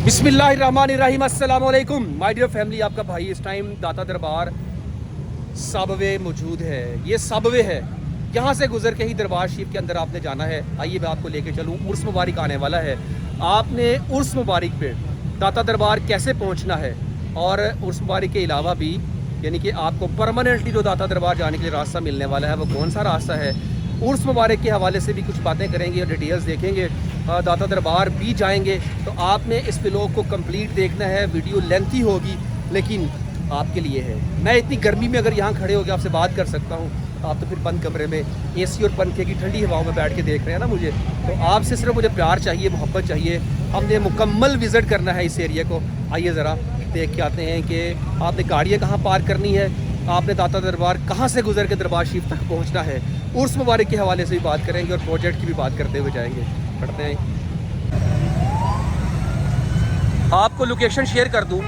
बिस्मिल्लाहिर्रहमानिर्रहीम अस्सलाम वालेकुम माय डियर फैमिली। आपका भाई इस टाइम दाता दरबार सबवे मौजूद है। ये सबवे है, यहाँ से गुजर के ही दरबार शरीफ के अंदर आपने जाना है। आइए मैं आपको लेके चलूँ। उर्स मुबारक आने वाला है, आपने उर्स मुबारक पे दाता दरबार कैसे पहुँचना है, और उर्स मुबारक के अलावा भी यानी कि आपको परमानेंटली जो दाता दरबार जाने के लिए रास्ता मिलने वाला है वो कौन सा रास्ता है, उर्स मुबारक के हवाले से भी कुछ बातें करेंगे और डिटेल्स देखेंगे। दाता दरबार भी जाएंगे। तो आपने इस व्लॉग को कंप्लीट देखना है। वीडियो लेंथी होगी लेकिन आपके लिए है। मैं इतनी गर्मी में अगर यहाँ खड़े होकर आपसे बात कर सकता हूँ, आप तो फिर बंद कमरे में एसी और पंखे की ठंडी हवाओं में बैठ के देख रहे हैं ना मुझे। तो आपसे सिर्फ मुझे प्यार चाहिए, मोहब्बत चाहिए। हमने मुकम्मल विज़िट करना है इस एरिया को। आइए ज़रा देख के आते हैं कि आपने गाड़ियाँ कहाँ पार्क करनी है, आपने दाता दरबार कहाँ से गुजर के दरबार शरीफ तक पहुँचना है। उर्स मुबारक के हवाले से भी बात करेंगे और प्रोजेक्ट की भी बात करते हुए जाएंगे। पढ़ते हैं, आपको लोकेशन शेयर कर दूं।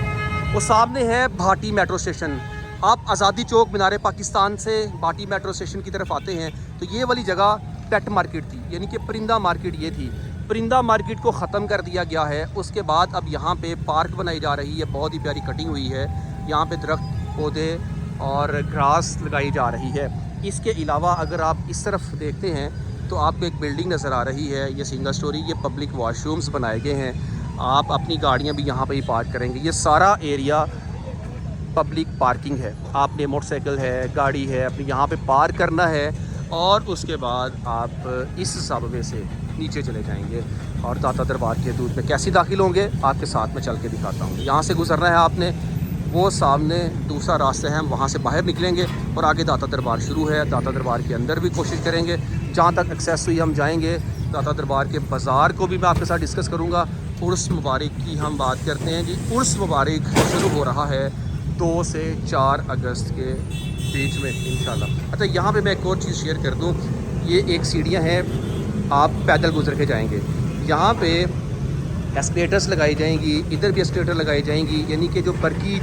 वो सामने है भाटी मेट्रो स्टेशन। आप आज़ादी चौक मीनार पाकिस्तान से भाटी मेट्रो स्टेशन की तरफ आते हैं तो ये वाली जगह पेट मार्केट थी, यानी कि परिंदा मार्केट ये थी। परिंदा मार्केट को ख़त्म कर दिया गया है। उसके बाद अब यहाँ पे पार्क बनाई जा रही है, बहुत ही प्यारी कटिंग हुई है। यहाँ पे दरख्त, पौधे और घास लगाई जा रही है। इसके अलावा अगर आप इस तरफ देखते हैं तो आपको एक बिल्डिंग नज़र आ रही है, ये सिंगल स्टोरी। ये पब्लिक वॉशरूम्स बनाए गए हैं, आप अपनी गाड़ियाँ भी यहाँ पे ही पार्क करेंगे। ये सारा एरिया पब्लिक पार्किंग है। आपने मोटरसाइकिल है, गाड़ी है, अपनी यहाँ पे पार्क करना है और उसके बाद आप इस सबवे से नीचे चले जाएंगे और दाता दरबार के दूध में कैसे दाखिल होंगे आपके साथ में चल के दिखाता हूँ। यहाँ से गुजरना है आपने, वो सामने दूसरा रास्ता है, हम वहाँ से बाहर निकलेंगे और आगे दाता दरबार शुरू है। दाता दरबार के अंदर भी कोशिश करेंगे, जहाँ तक एक्सेस हुई हम जाएंगे। दाता दरबार के बाज़ार को भी मैं आपके साथ डिस्कस करूँगा। उर्स मुबारक की हम बात करते हैं जी। उर्स मुबारक शुरू हो रहा है 2 से 4 अगस्त के बीच में इंशाल्लाह। अच्छा, यहाँ पे मैं एक और चीज़ शेयर कर दूँ। ये एक सीढ़ियाँ हैं, आप पैदल गुजर के जाएंगे। यहाँ पे एस्केलेटर्स लगाई जाएंगी, इधर भी एस्केलेटर लगाई जाएंगी, यानी कि जो बरकी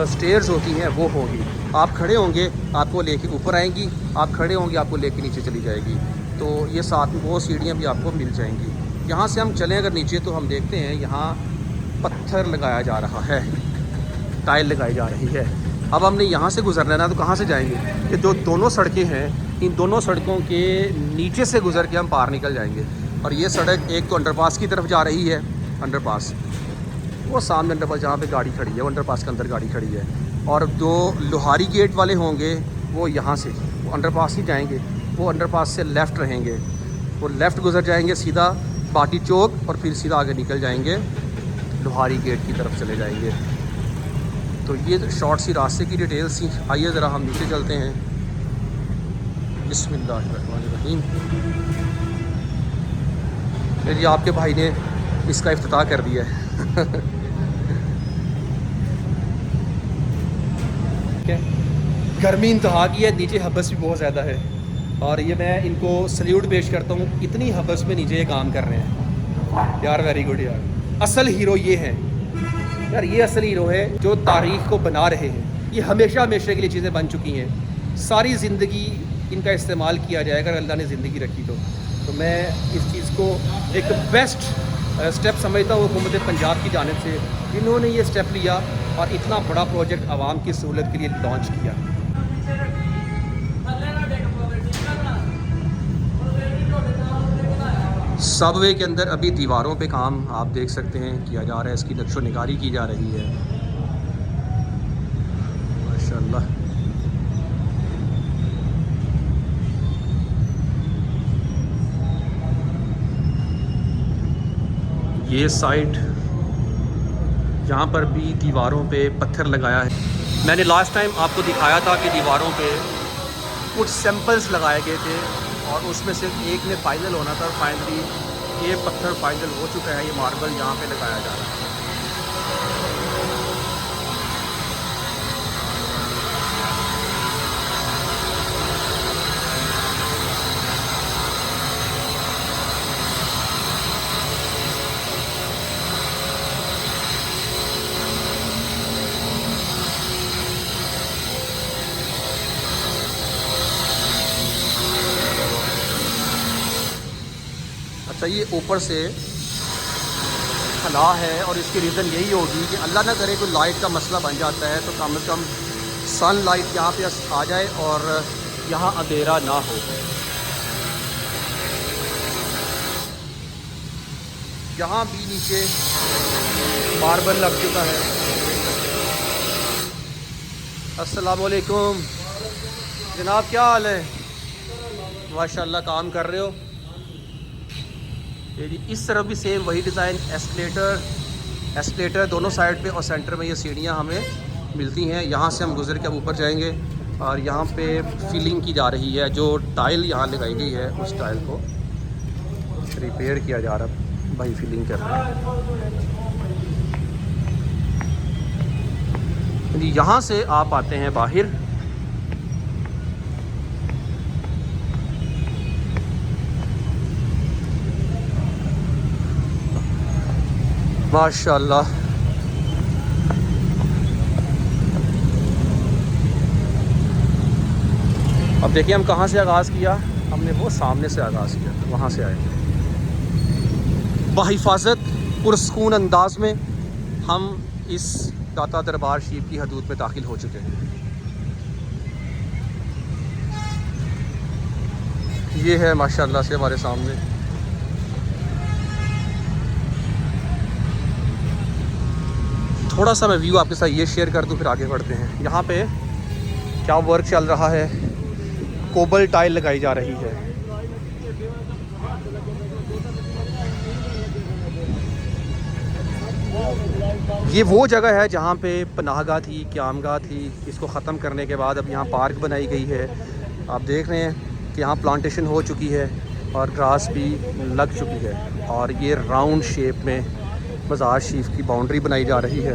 स्टेयर्स होती हैं वो होगी। आप खड़े होंगे आपको लेके ऊपर आएंगी, आप खड़े होंगे आपको लेके नीचे चली जाएगी। तो ये साथ में वो सीढ़ियाँ भी आपको मिल जाएंगी। यहाँ से हम चलें अगर नीचे तो हम देखते हैं यहाँ पत्थर लगाया जा रहा है, टाइल लगाई जा रही है। अब हमने यहाँ से गुजरना है ना, तो कहाँ से जाएंगे? ये दोनों सड़कें हैं, इन दोनों सड़कों के नीचे से गुजर के हम पार निकल जाएंगे। और ये सड़क एक तो अंडरपास की तरफ जा रही है, अंडरपास वो सामने अंडरपास जहाँ पे गाड़ी खड़ी है, वो अंडरपास के अंदर गाड़ी खड़ी है। और जो लोहारी गेट वाले होंगे वो यहाँ से वो अंडरपास ही जाएंगे, वो अंडरपास से लेफ़्ट रहेंगे, वो लेफ़्ट गुजर जाएंगे सीधा भाटी चौक और फिर सीधा आगे निकल जाएंगे, लोहारी गेट की तरफ चले जाएंगे। तो ये शॉर्ट सी रास्ते की डिटेल्स थी। आइए ज़रा हम नीचे चलते हैं। बिस्मिल्लाहिर्रहमानिर्रहीम। जी आपके भाई ने इसका इफ्तिताह कर दिया है। गर्मी इंतहा की है, नीचे हबस भी बहुत ज़्यादा है और ये मैं इनको सल्यूट पेश करता हूँ। इतनी हबस में नीचे ये काम कर रहे हैं यार, वेरी गुड यार। असल हीरो ये हैं यार, ये असल हीरो है जो तारीख़ को बना रहे हैं। ये हमेशा हमेशा के लिए चीज़ें बन चुकी हैं, सारी ज़िंदगी इनका इस्तेमाल किया जाएगा अगर अल्लाह ने ज़िंदगी रखी तो मैं इस चीज़ को एक बेस्ट स्टेप समझता हूँ हुकूमत पंजाब की जानिब से, जिन्होंने ये स्टेप लिया और इतना बड़ा प्रोजेक्ट आवाम की सहूलत के लिए लॉन्च किया। सबवे के अंदर अभी दीवारों पे काम आप देख सकते हैं किया जा रहा है, इसकी नक्शो निगारी की जा रही है माशाल्लाह। ये साइड यहाँ पर भी दीवारों पे पत्थर लगाया है। मैंने लास्ट टाइम आपको दिखाया था कि दीवारों पे कुछ सैंपल्स लगाए गए थे और उसमें से एक में फाइनल होना था। फाइनली ये पत्थर फाइनल हो चुका है, ये मार्बल यहाँ पे लगाया जा रहा है। अच्छा, ये ऊपर से खला है और इसकी रीज़न यही होगी कि अल्लाह ना करे कोई लाइट का मसला बन जाता है तो कम से कम सन लाइट यहाँ पे आ जाए और यहाँ अंधेरा ना हो। यहाँ भी नीचे मार्बल लग चुका है। अस्सलाम वालेकुम जनाब, क्या हाल है? माशाल्लाह काम कर रहे हो। ये जी इस तरफ भी सेम वही डिज़ाइन, एस्केलेटर दोनों साइड पे और सेंटर में ये सीढ़ियाँ हमें मिलती हैं। यहाँ से हम गुजर के अब ऊपर जाएंगे और यहाँ पे फिलिंग की जा रही है। जो टाइल यहाँ लगाई गई है उस टाइल को रिपेयर किया जा रहा है, भाई फिलिंग कर रहा है। यहाँ से आप आते हैं बाहर, माशाल्लाह। अब देखिए हम कहाँ से आगाज़ किया, हमने वो सामने से आगाज़ किया, वहाँ से आए बाहिफाजत पुरस्कून अंदाज में हम इस दाता दरबार शरीफ की हदूद में दाखिल हो चुके हैं। ये है माशाल्लाह से हमारे सामने। थोड़ा सा मैं व्यू आपके साथ ये शेयर कर दूं फिर आगे बढ़ते हैं। यहाँ पे क्या वर्क चल रहा है, कोबल टाइल लगाई जा रही है। ये वो जगह है जहाँ पे पनाहगाह थी, क़यामगाह थी। इसको ख़त्म करने के बाद अब यहाँ पार्क बनाई गई है। आप देख रहे हैं कि यहाँ प्लांटेशन हो चुकी है और ग्रास भी लग चुकी है और ये राउंड शेप में मज़ार शरीफ की बाउंड्री बनाई जा रही है।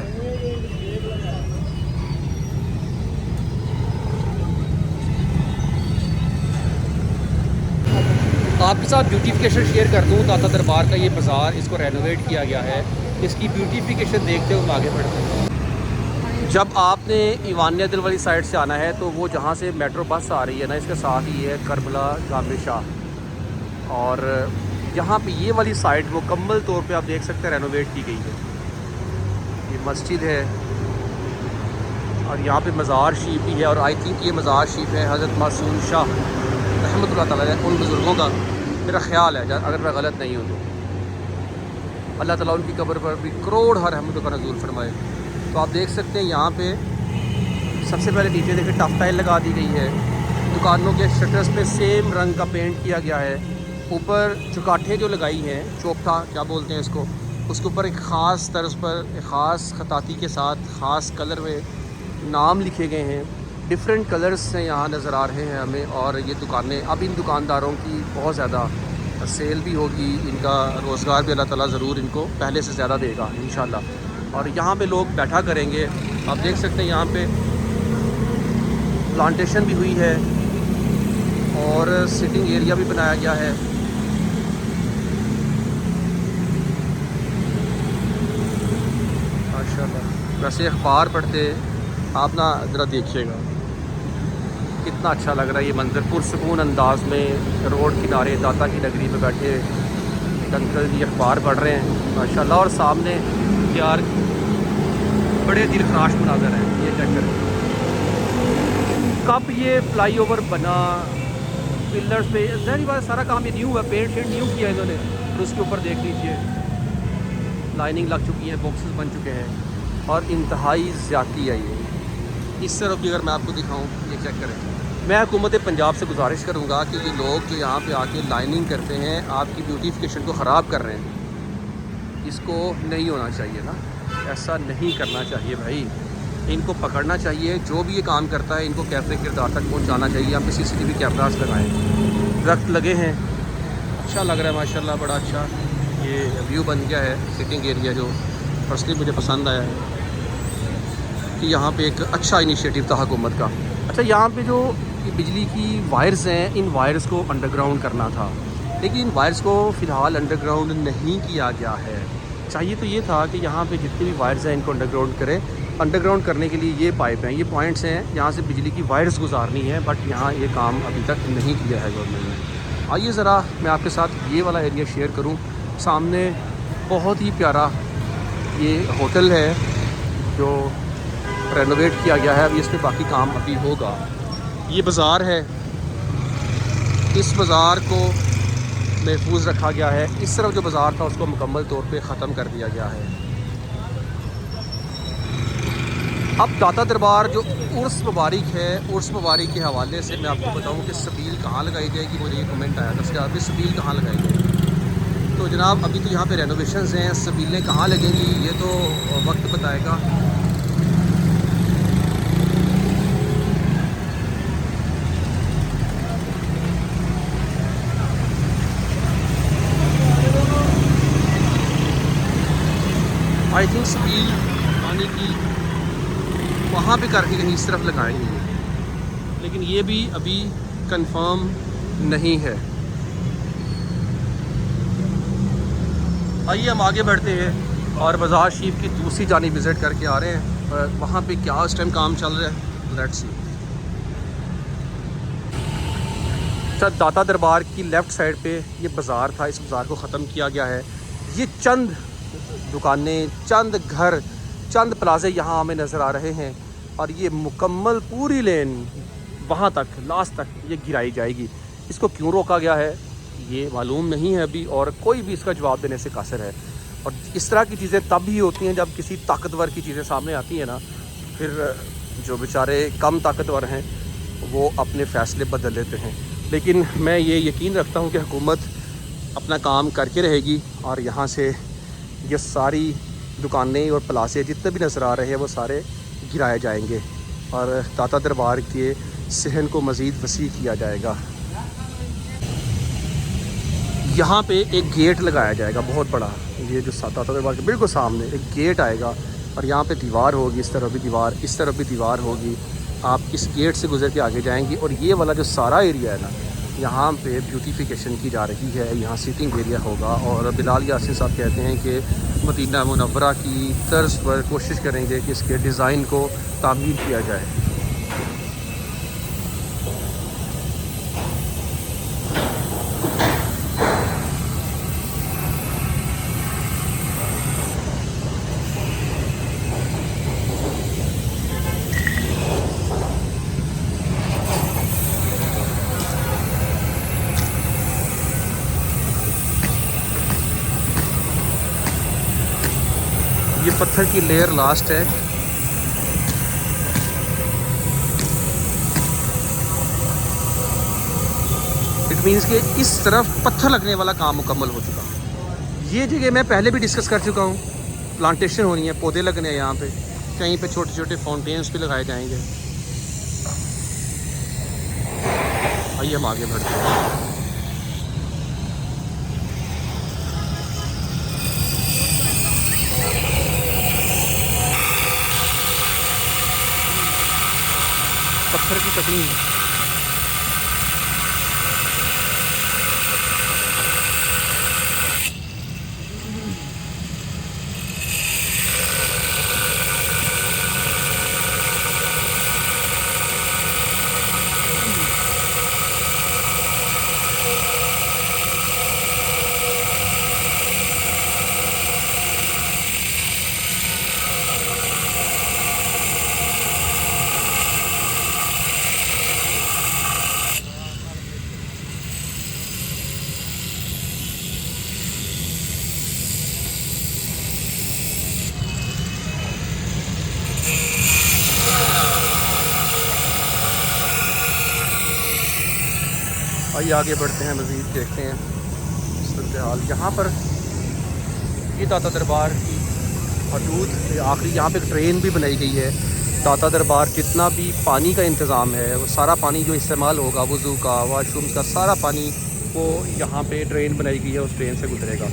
आपके साथ ब्यूटिफिकेशन शेयर कर दूँ दाता दरबार का। ये बाज़ार, इसको रेनोवेट किया गया है। इसकी ब्यूटिफिकेशन देखते हुए हम आगे बढ़ते हैं। जब आपने ईवानिया दिल वाली साइड से आना है तो वो जहाँ से मेट्रो बस आ रही है ना, इसके साथ ही है करबला जामे शाह। और यहाँ पे ये वाली साइड मुकम्मल तौर पे आप देख सकते हैं रेनोवेट की गई है। ये मस्जिद है और यहाँ पे मज़ार शरीफ भी है और आई थिंक ये मज़ार शरीफ है हज़रत मासूम शाह रहमतुल्लाह तआला अलैह, उन बुज़ुर्गों का मेरा ख्याल है, अगर मैं गलत नहीं हूँ तो। अल्लाह ताला उनकी कब्र पर भी करोड़ रहमतों का नज़ूल फरमाए। तो आप देख सकते हैं यहाँ पे सबसे पहले नीचे देखिए टफ टाइल लगा दी गई है। दुकानों के शटर्स पे सेम रंग का पेंट किया गया है। ऊपर चुकाठें जो लगाई हैं, चौकठा क्या बोलते हैं इसको, उसके ऊपर एक ख़ास तर्ज पर एक ख़ास खताती के साथ ख़ास कलर में नाम लिखे गए हैं। डिफरेंट कलर्स से यहाँ नज़र आ रहे हैं हमें। और ये दुकानें, अब इन दुकानदारों की बहुत ज़्यादा सेल भी होगी, इनका रोज़गार भी अल्लाह ताला ज़रूर इनको पहले से ज़्यादा देगा इंशाल्लाह। और यहाँ पे लोग बैठा करेंगे। आप देख सकते हैं यहाँ पे प्लांटेशन भी हुई है और सिटिंग एरिया भी बनाया गया है। माशाल्लाह। वैसे अखबार पढ़ते आप ना ज़रा देखिएगा कितना अच्छा लग रहा है ये मंज़र, पुरसकून अंदाज में रोड किनारे दाता की नगरी में बैठे एक अंकल जी अखबार पढ़ रहे हैं माशाल्लाह। और सामने यार बड़े दिल खराश मनाज़र हैं। ये चेक करें कब ये फ्लाईओवर बना, पिलर्स पे जहरी बात सारा काम ये न्यू है, पेंट शेंट न्यू किया इन्होंने। और उसके ऊपर देख लीजिए लाइनिंग लग चुकी है, बॉक्सेस बन चुके हैं और इंतहाई ज़्यादती है ये। इस तरफ भी अगर मैं आपको दिखाऊं, ये चेक करें। मैं हुकूमत पंजाब से गुजारिश करूंगा कि ये लोग जो यहाँ पे आके लाइनिंग करते हैं आपकी ब्यूटिफिकेशन को ख़राब कर रहे हैं। इसको नहीं होना चाहिए ना, ऐसा नहीं करना चाहिए भाई। इनको पकड़ना चाहिए, जो भी ये काम करता है इनको कैफे किरदार तक पहुँचाना चाहिए। यहाँ पे CCTV कैमरास लगाएँ, दरख्त लगे हैं, अच्छा लग रहा है माशाल्लाह, बड़ा अच्छा ये व्यू बन गया है। सिटिंग एरिया जो पर्सनली मुझे पसंद आया है कि यहाँ पे एक अच्छा इनिशिएटिव था हुकूमत का। अच्छा, यहाँ पे जो बिजली की वायर्स हैं, इन वायर्स को अंडरग्राउंड करना था, लेकिन इन वायर्स को फ़िलहाल अंडरग्राउंड नहीं किया गया है। चाहिए तो ये था कि यहाँ पे जितनी भी वायर्स हैं इनको अंडरग्राउंड करें। अंडरग्राउंड करने के लिए ये पाइप हैं, ये पॉइंट्स हैं, यहाँ से बिजली की वायर्स गुजारनी है, बट यहाँ ये काम अभी तक नहीं किया है गवर्नमेंट ने। आइए ज़रा मैं आपके साथ ये वाला एरिया शेयर करूँ। सामने बहुत ही प्यारा ये होटल है जो रेनोवेट किया गया है, अभी इस पर बाकी काम अभी होगा। ये बाज़ार है, इस बाज़ार को महफूज रखा गया है। इस तरफ जो बाज़ार था उसको मुकम्मल तौर पे ख़त्म कर दिया गया है। अब दाता दरबार जो उर्स मुबारक है, उर्स मुबारक के हवाले से मैं आपको बताऊं कि सबील कहाँ लगाई जाएगी। मुझे ये कमेंट आया था, उसके अभी सबील कहाँ लगाई जाएगी। तो जनाब अभी तो यहाँ पे रेनोवेशंस हैं, सबीलें कहाँ लगेंगी ये तो वक्त बताएगा। आई थिंक सबील पानी की वहाँ पे करके कहीं इस तरफ लगाएंगे, लेकिन ये भी अभी कंफर्म नहीं है। आइए हम आगे बढ़ते हैं और बाज़ार शरीफ की दूसरी जानिब विज़िट करके आ रहे हैं और वहाँ पे क्या उस टाइम काम चल रहा है, लेट्स सी। सर दाता दरबार की लेफ़्ट साइड पे ये बाज़ार था, इस बाज़ार को ख़त्म किया गया है। ये चंद दुकानें, चंद घर, चंद प्लाजे यहाँ हमें नज़र आ रहे हैं और ये मुकम्मल पूरी लेन वहाँ तक लास्ट तक ये गिराई जाएगी। इसको क्यों रोका गया है ये मालूम नहीं है अभी, और कोई भी इसका जवाब देने से कासिर है। और इस तरह की चीज़ें तब ही होती हैं जब किसी ताकतवर की चीज़ें सामने आती हैं ना, फिर जो बेचारे कम ताकतवर हैं वो अपने फ़ैसले बदल लेते हैं। लेकिन मैं ये यकीन रखता हूँ कि हुकूमत अपना काम करके रहेगी और यहाँ से ये सारी दुकानें और प्लासे जितने भी नज़र आ रहे हैं वो सारे गिराए जाएंगे और दाता दरबार के सहन को मज़ीद वसी किया जाएगा। यहाँ पे एक गेट लगाया जाएगा बहुत बड़ा, ये जो दाता दरबार के बिल्कुल सामने एक गेट आएगा और यहाँ पे दीवार होगी, इस तरफ भी दीवार, इस तरफ भी दीवार होगी। आप इस गेट से गुजर के आगे जाएंगी और ये वाला जो सारा एरिया है ना, यहाँ पे ब्यूटिफिकेशन की जा रही है। यहाँ सीटिंग एरिया होगा और बिलाल यासिन साहब कहते हैं कि मदीना मुनव्वरा की तर्ज पर कोशिश करेंगे कि इसके डिज़ाइन को तामीर किया जाए। ये पत्थर की लेयर लास्ट है। इट मीन्स कि इस तरफ पत्थर लगने वाला काम मुकम्मल हो चुका। ये जगह मैं पहले भी डिस्कस कर चुका हूँ, प्लांटेशन होनी है, पौधे लगने हैं यहाँ पे, कहीं पे छोटे छोटे फाउंटेन्स भी लगाए जाएंगे। आइए हम आगे बढ़ते हैं। पत्थर की कटिंग है। आइए आगे बढ़ते हैं, मज़ीद देखते हैं सूरत हाल। यहाँ पर ये दाता दरबार की हदूद आखिरी, यहाँ पे एक ट्रेन भी बनाई गई है। दाता दरबार जितना भी पानी का इंतज़ाम है वो सारा पानी जो इस्तेमाल होगा, वज़ू का, वाशरूम का, सारा पानी वो यहाँ पे ट्रेन बनाई गई है, उस ट्रेन से गुजरेगा।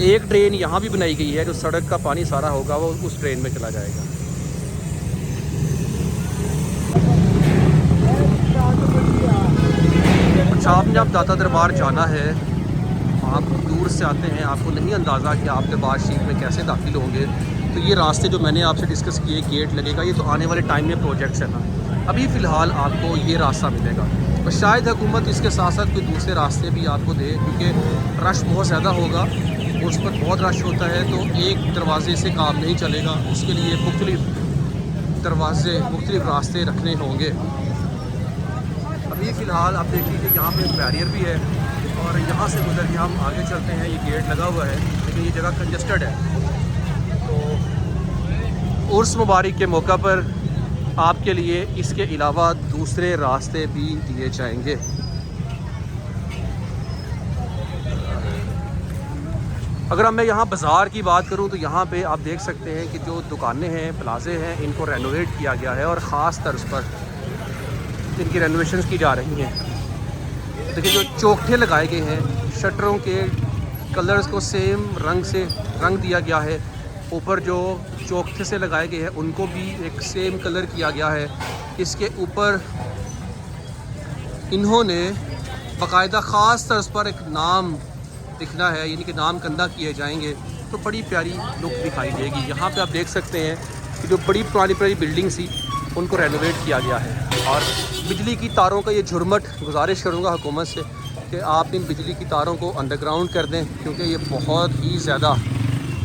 एक ट्रेन यहाँ भी बनाई गई है, जो सड़क का पानी सारा होगा वो उस ट्रेन में चला जाएगा। अच्छा, आपने जब दाता दरबार जाना है, आप दूर से आते हैं, आपको नहीं अंदाज़ा कि आप दरबार शरीफ में कैसे दाखिल होंगे, तो ये रास्ते जो मैंने आपसे डिस्कस किए, गेट लगेगा, ये तो आने वाले टाइम में प्रोजेक्ट्स है ना। अभी फ़िलहाल आपको ये रास्ता मिलेगा और शायद हुकूमत इसके साथ साथ कोई दूसरे रास्ते भी आपको दे, क्योंकि रश बहुत ज़्यादा होगा उस पर बहुत रश होता है, तो एक दरवाज़े से काम नहीं चलेगा, उसके लिए मुख्तलिफ दरवाज़े, मुख्तलिफ रास्ते रखने होंगे। अभी फ़िलहाल आप देख लीजिए यहाँ पे एक बैरियर भी है और यहाँ से गुजर के हम आगे चलते हैं। ये गेट लगा हुआ है लेकिन ये जगह कंजस्टेड है। तो उर्स मुबारक के मौका पर आपके लिए इसके अलावा दूसरे रास्ते भी दिए जाएंगे। अगर अब मैं यहाँ बाज़ार की बात करूँ तो यहाँ पे आप देख सकते हैं कि जो दुकानें हैं, प्लाजे हैं, इनको रेनोवेट किया गया है और ख़ास तर्ज पर इनकी रेनोवेशंस की जा रही हैं। देखिए जो चौखटे लगाए गए हैं, शटरों के कलर्स को सेम रंग से रंग दिया गया है। ऊपर जो चौखटे से लगाए गए हैं उनको भी एक सेम कलर किया गया है। इसके ऊपर इन्होंने बाकायदा ख़ास तर्ज पर एक नाम लिखना है, यानी कि नाम कंधा किए जाएंगे, तो बड़ी प्यारी लुक दिखाई देगी। यहाँ पे आप देख सकते हैं कि जो बड़ी पुरानी बिल्डिंग थी उनको रेनोवेट किया गया है। और बिजली की तारों का ये झुरमट, गुजारिश करूँगा हुकूमत से कि आप इन बिजली की तारों को अंडरग्राउंड कर दें, क्योंकि ये बहुत ही ज़्यादा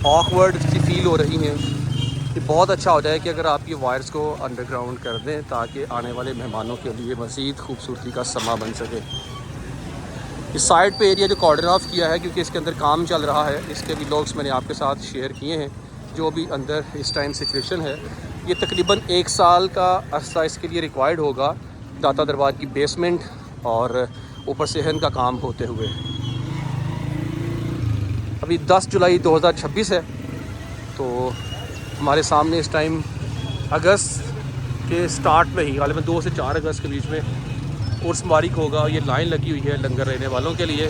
ऑकवर्ड सी फील हो रही हैं। ये बहुत अच्छा हो जाए कि अगर आप ये वायर्स को अंडरग्राउंड कर दें, ताकि आने वाले मेहमानों के लिए मज़ीद खूबसूरती का समा बन सके। इस साइड पे एरिया जो कॉर्डन ऑफ किया है, क्योंकि इसके अंदर काम चल रहा है, इसके व्लॉग्स मैंने आपके साथ शेयर किए हैं। जो भी अंदर इस टाइम सिचुएशन है, ये तकरीबन 1 साल का अरसा इसके लिए रिक्वायर्ड होगा, दाता दरबार की बेसमेंट और ऊपर सेहन का काम होते हुए। अभी 10 जुलाई 2026 है, तो हमारे सामने इस टाइम अगस्त के स्टार्ट में ही, गालिबन 2 से 4 अगस्त के बीच में उर्स मुबारक होगा। ये लाइन लगी हुई है लंगर लेने वालों के लिए।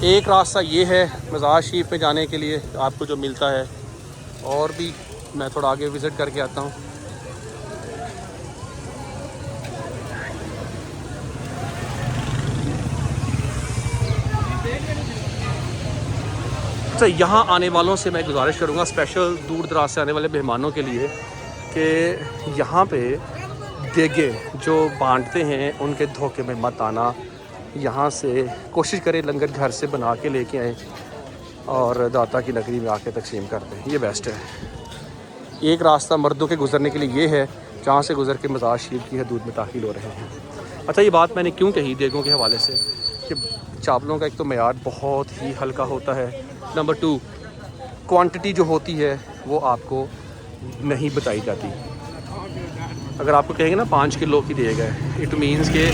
एक रास्ता ये है मज़ार शरीफ में जाने के लिए आपको जो मिलता है, और भी मैं थोड़ा आगे विज़िट करके आता हूँ। तो यहाँ आने वालों से मैं गुजारिश करूँगा, स्पेशल दूर दराज से आने वाले मेहमानों के लिए, कि यहाँ पे देगे जो बांटते हैं उनके धोखे में मत आना। यहाँ से कोशिश करें लंगर घर से बना के लेके आएँ और दाता की नगरी में आके तकसीम कर दें, ये बेस्ट है। एक रास्ता मर्दों के गुज़रने के लिए ये है, जहाँ से गुज़र के मज़ार शरीफ की हदूद में दाखिल हो रहे हैं। अच्छा, ये बात मैंने क्यों कही देगों के हवाले से, कि चावलों का एक तो मेयार बहुत ही हल्का होता है, नंबर 2 क्वांटिटी जो होती है वो आपको नहीं बताई जाती। अगर आपको कहेंगे ना 5 किलो की दिए गए, इट मीन्स के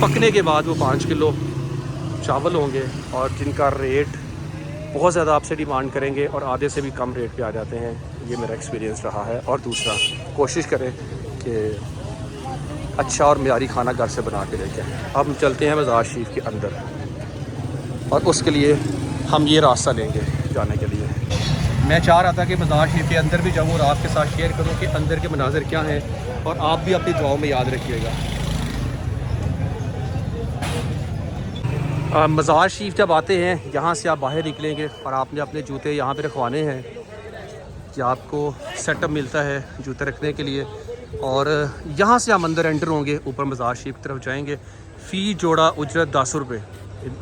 पकने के बाद वो 5 किलो चावल होंगे, और जिनका रेट बहुत ज़्यादा आपसे डिमांड करेंगे और आधे से भी कम रेट पे आ जाते हैं। ये मेरा एक्सपीरियंस रहा है। और दूसरा, कोशिश करें कि अच्छा और मेयारी खाना घर से बना के लेके आएँ। अब हम चलते हैं मज़ार शरीफ के अंदर, और उसके लिए हम ये रास्ता लेंगे जाने के लिए। मैं चाह रहा था कि मज़ार शरीफ के अंदर भी जाऊँ और आपके साथ शेयर करूँ कि अंदर के मनाज़र क्या हैं, और आप भी अपनी दुआओं में याद रखिएगा। मज़ार शरीफ जब आते हैं, यहाँ से आप बाहर निकलेंगे और आपने अपने जूते यहाँ पे रखवाने हैं, कि आपको सेटअप मिलता है जूते रखने के लिए। और यहाँ से हम अंदर एंटर होंगे, ऊपर मज़ार शरीफ की तरफ जाएंगे। फ़ी जोड़ा उजरत 10 रुपये।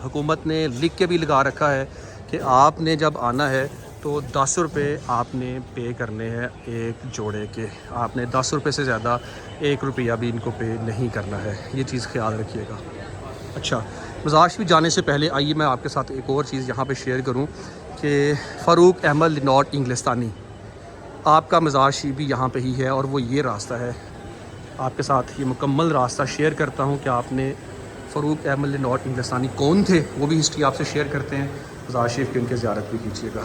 हुकूमत ने लिख के भी लगा रखा है कि आपने जब आना है तो 10 रुपये आपने पे करने हैं एक जोड़े के। आपने 10 रुपये से ज़्यादा 1 रुपया भी इनको पे नहीं करना है, ये चीज़ ख्याल रखिएगा। अच्छा, मज़ार शरीफ जाने से पहले आइए मैं आपके साथ एक और चीज़ यहाँ पे शेयर करूँ कि फ़ारूक अहमद लिनॉट इंग्लिस्तानी, आपका मज़ार शरीफ भी यहाँ पे ही है, और वो ये रास्ता है। आपके साथ ये मुकम्मल रास्ता शेयर करता हूँ कि आपने फ़ारूक अहमद लिनॉट इंग्लिस्तानी कौन थे, वो भी हिस्ट्री आपसे शेयर करते हैं। मज़ार शरीफ की उनकी ज़ियारत भी कीजिएगा।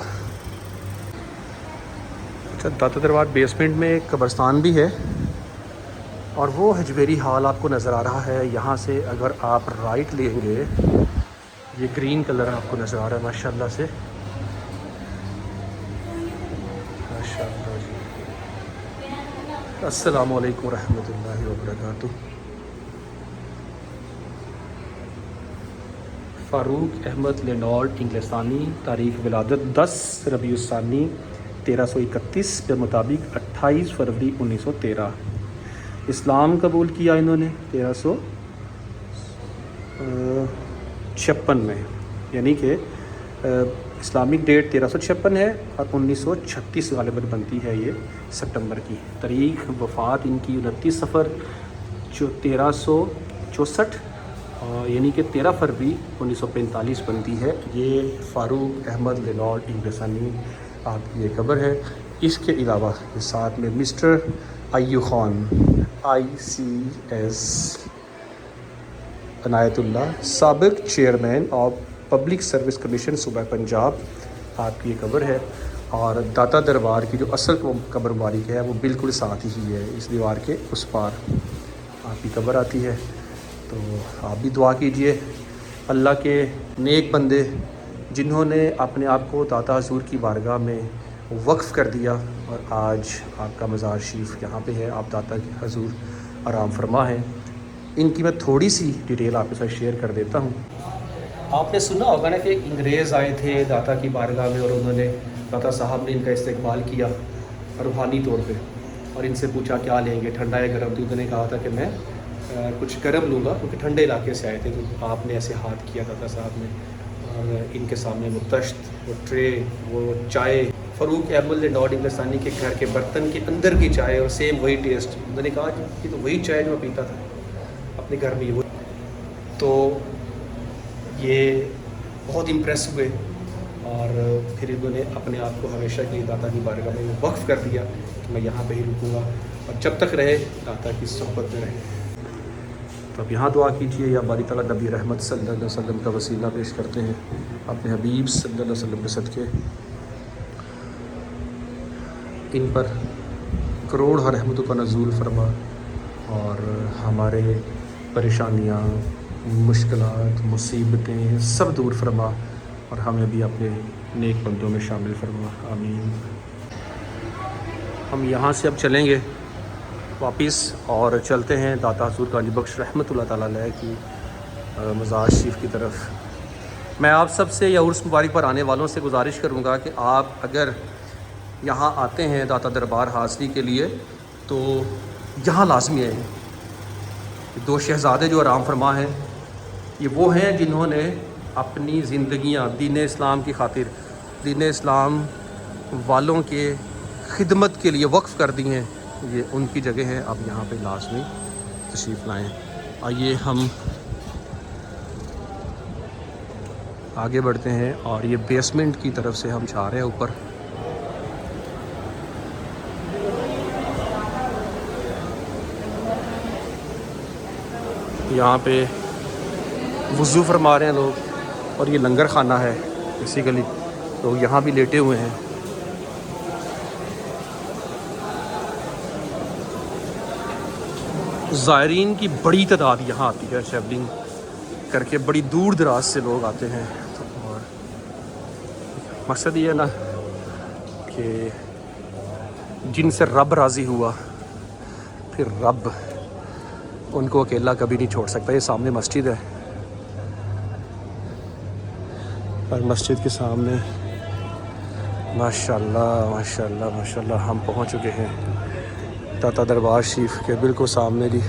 अच्छा, दाता दरबार बेसमेंट में एक कब्रस्तान भी है, और वो हजवेरी हाल आपको नज़र आ रहा है। यहाँ से अगर आप राइट लेंगे, ये ग्रीन कलर आपको नज़र आ रहा है माशाल्लाह से, माशाल्लाह जी। अस्सलामु अलैकुम रहमतुल्लाहि व बरकातुहू। फ़ारूक अहमद लिनॉट इंग्लिस्तानी, तारीख़ विलादत 10 रबीउस्सानी 1331 के मुताबिक 28 फरवरी 1913। इस्लाम कबूल किया इन्होंने 1300 56 में, यानी कि इस्लामिक डेट 1356 है और 1936 गालिबन बनती है ये सितंबर की तारीख। वफ़ात इनकी 29 सफ़र जो 1364 यानी कि 13 फरवरी 1945 बनती है। ये फ़ारूक अहमद लेलॉर्ड इंग्लिसानी आपकी ये खबर है। इसके अलावा साथ में मिस्टर अय्यूब खान ICS अनायतुल्लाह साबिक़ chairman of public service commission सूबा पंजाब आपकी ये खबर है। और दाता दरबार की जो असल कब्र मुबारक है वो बिल्कुल साथ ही है, इस दीवार के उस पार आपकी खबर आती है। तो आप भी दुआ कीजिए अल्लाह के नेक बंदे जिन्होंने अपने आप को दाता हजूर की बारगाह में वक्फ़ कर दिया और आज आपका मज़ार शरीफ यहाँ पे है, आप दाता के हजूर आराम फरमा हैं। इनकी मैं थोड़ी सी डिटेल आपके साथ शेयर कर देता हूँ। आपने सुना होगा ना कि अंग्रेज़ आए थे दाता की बारगाह में और उन्होंने दाता साहब ने इनका इस्तेमाल किया रूहानी तौर पे और इनसे पूछा क्या लेंगे, ठंडा या गर्म। तो उन्होंने कहा था कि मैं कुछ गर्म लूँगा क्योंकि ठंडे इलाके से आए थे। तो आपने ऐसे हाथ किया दाता साहब ने और इनके सामने वो तश्त, वो ट्रे, वो चाय, फ़ारूक अहमद लेलॉर्ड इंग्लिसानी के घर के बर्तन के अंदर की चाय और सेम वही टेस्ट। उन्होंने कहा कि तो वही चाय जो मैं पीता था अपने घर में वो। तो ये बहुत इम्प्रेस हुए और फिर इन्होंने अपने आप को हमेशा के लिए दाता की बारगाह में वक्फ़ कर दिया कि मैं यहाँ पे ही रुकूँगा और जब तक रहे दाता की सोहबत में रहे। तो अब यहाँ दुआ कीजिए या बारी ताला नबी रहमत सल्लल्लाहु अलैहि वसल्लम का वसीला पेश करते हैं अपने हबीब सल्लल्लाहु अलैहि वसल्लम के सदक़े। इन पर करोड़ रहमतों का नज़ूल फरमा और हमारे परेशानियाँ, मुश्किलात, मुसीबतें सब दूर फरमा और हमें भी अपने नेक बंदों में शामिल फरमा, आमीन। हम यहाँ से अब चलेंगे वापस और चलते हैं दाता हजूर काजी बख्श रहमतुल्लाह ताला अलैह की मज़ार शरीफ की तरफ। मैं आप सब से या उर्स मुबारक पर आने वालों से गुजारिश करूँगा कि आप अगर यहाँ आते हैं दाता दरबार हाज़री के लिए तो यहाँ लाजमी आएँ। दो शहज़ादे जो आराम फरमा हैं ये वो हैं जिन्होंने अपनी ज़िंदगियाँ दीन इस्लाम की खातिर, दीन इस्लाम वालों के खिदमत के लिए वक्फ़ कर दी हैं। ये उनकी जगह है, अब यहाँ पे लाजमी तशरीफ़ लाएँ। आइए हम आगे बढ़ते हैं और ये बेसमेंट की तरफ से हम जा रहे हैं ऊपर। यहाँ पे वज़ू फरमा रहे हैं लोग और ये लंगर खाना है बेसिकली, लोग यहाँ भी लेटे हुए हैं। ज़ायरीन की बड़ी तादाद यहाँ आती है, ट्रैवलिंग करके बड़ी दूर दराज से लोग आते हैं। और मकसद ये है ना कि जिनसे रब राज़ी हुआ फिर रब उनको अकेला कभी नहीं छोड़ सकता। ये सामने मस्जिद है और मस्जिद के सामने माशाल्लाह माशाल्लाह माशाल्लाह हम पहुंच चुके हैं दाता दरबार शरीफ के बिल्कुल सामने जी।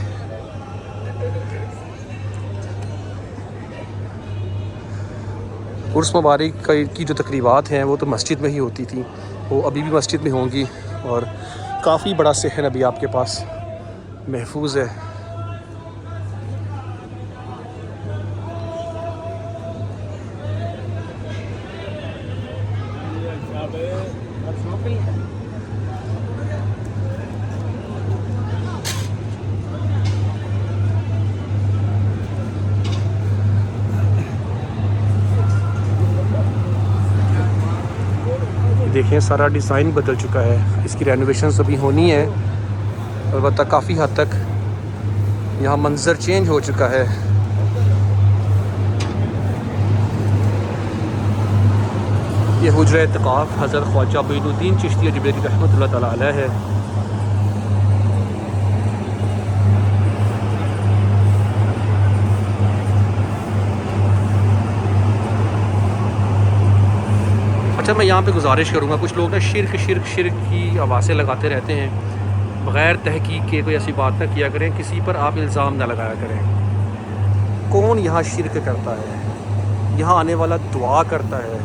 उर्स मुबारक की जो तकरीबात हैं वो तो मस्जिद में ही होती थी, वो अभी भी मस्जिद में होंगी और काफ़ी बड़ा सहन अभी आपके पास महफूज है। देखें सारा डिज़ाइन बदल चुका है, इसकी रेनोवेशन अभी होनी है। अलबत्ता काफ़ी हद तक यहाँ मंजर चेंज हो चुका है। ये हुजरा इत्तिकाफ़ हज़रत ख्वाजा मोइनुद्दीन चिश्ती अजमेरी रहमतुल्लाह ताला अलैह है। अच्छा, मैं यहाँ पे गुजारिश करूँगा, कुछ लोग ना शिर्क शिर्क शिर्क की आवाज़ें लगाते रहते हैं, बग़ैर तहकीक के कोई ऐसी बात ना किया करें, किसी पर आप इल्ज़ाम ना लगाया करें। कौन यहाँ शिरक करता है? यहाँ आने वाला दुआ करता है,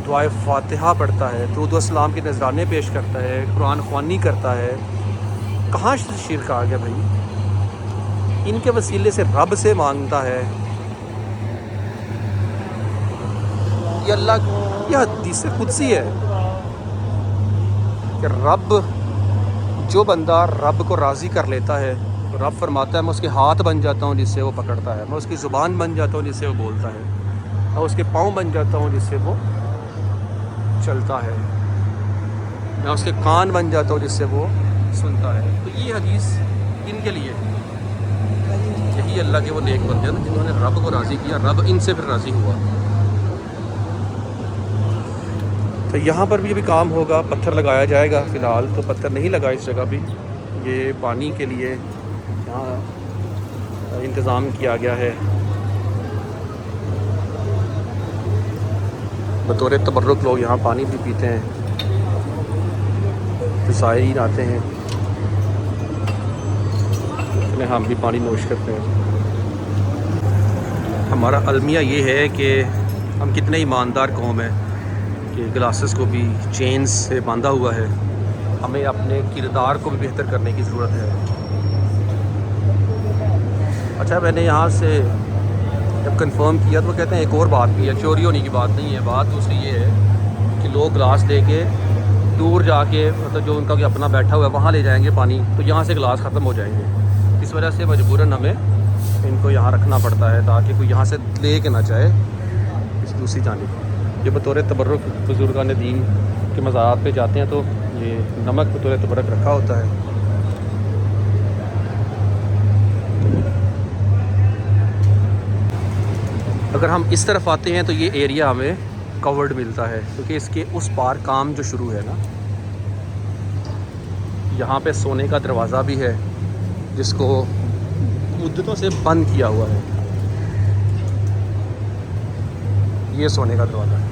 दुआए फातिहा पढ़ता है, दुरूद व सलाम के नजराने पेश करता है, कुरान ख्वानी करता है। कहाँ से शिरक आ गया भाई? इनके वसीले से रब से मांगता है। ये अल्लाह, यह हदीस कुदसी है कि रब, जो बंदा रब को राज़ी कर लेता है, रब फरमाता है मैं उसके हाथ बन जाता हूँ जिससे वो पकड़ता है, मैं उसकी ज़ुबान बन जाता हूँ जिससे वो बोलता है, मैं उसके पाँव बन जाता हूँ जिससे वो चलता है, मैं उसके कान बन जाता हूँ जिससे वो सुनता है। तो ये हदीस इनके लिए, यही अल्लाह के वो नेक बंदे हैं ना जिन्होंने रब को राज़ी किया, रब इनसे फिर राज़ी हुआ। तो यहाँ पर भी अभी काम होगा, पत्थर लगाया जाएगा। फ़िलहाल तो पत्थर नहीं लगा इस जगह भी, ये पानी के लिए यहाँ इंतज़ाम किया गया है। बतौर तबर्रुक लोग यहाँ पानी भी पीते हैं, तो ज़ायरीन आते हैं, इसलिए हम भी पानी नोश करते हैं। हमारा अलमिया ये है कि हम कितने ईमानदार कौम हैं कि ग्लासेस को भी चेन्स से बांधा हुआ है। हमें अपने किरदार को भी बेहतर करने की ज़रूरत है। अच्छा, मैंने यहाँ से जब कंफर्म किया तो वो कहते हैं एक और बात भी है, चोरी होने की बात नहीं है। बात दूसरी ये है कि लोग गिलास लेके दूर जाके, मतलब जो उनका अपना बैठा हुआ है वहाँ ले जाएंगे पानी, तो यहाँ से गिलास ख़त्म हो जाएंगे। इस वजह से मजबूरन हमें इनको यहाँ रखना पड़ता है ताकि कोई यहाँ से ले के ना जाए इस दूसरी जानिब। ये बतौर तबर्रुक बुज़ुर्गान दीन के मज़ारात पे जाते हैं तो ये नमक बतौर तबर्रुक रखा होता है। अगर हम इस तरफ आते हैं तो ये एरिया हमें कवर्ड मिलता है, क्योंकि इसके उस पार काम जो शुरू है ना, यहाँ पे सोने का दरवाज़ा भी है जिसको मुद्दतों से बंद किया हुआ है। ये सोने का दरवाज़ा है।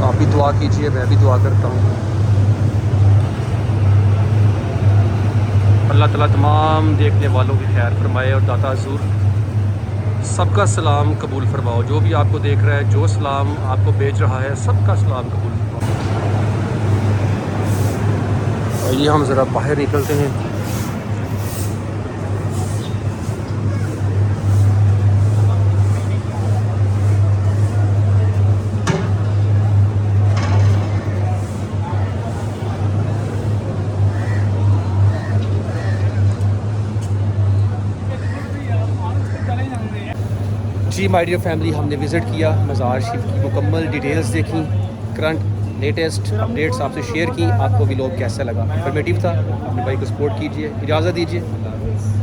आप भी दुआ कीजिए, मैं भी दुआ करता हूँ। अल्लाह ताला तमाम देखने वालों की खैर फरमाए और दाता हजूर सबका सलाम कबूल फरमाओ। जो भी आपको देख रहा है, जो सलाम आपको भेज रहा है, सबका सलाम कबूल फरमाओ। और ये हम ज़रा बाहर निकलते हैं। जी माय डियर फैमिली, हमने विज़िट किया मज़ार शरीफ की, मुकम्मल डिटेल्स देखी, करंट लेटेस्ट अपडेट्स आपसे शेयर की। आपको भी लोग कैसा लगा? इन्फॉर्मेटिव था? अपने भाई को सपोर्ट कीजिए। इजाज़त दीजिए।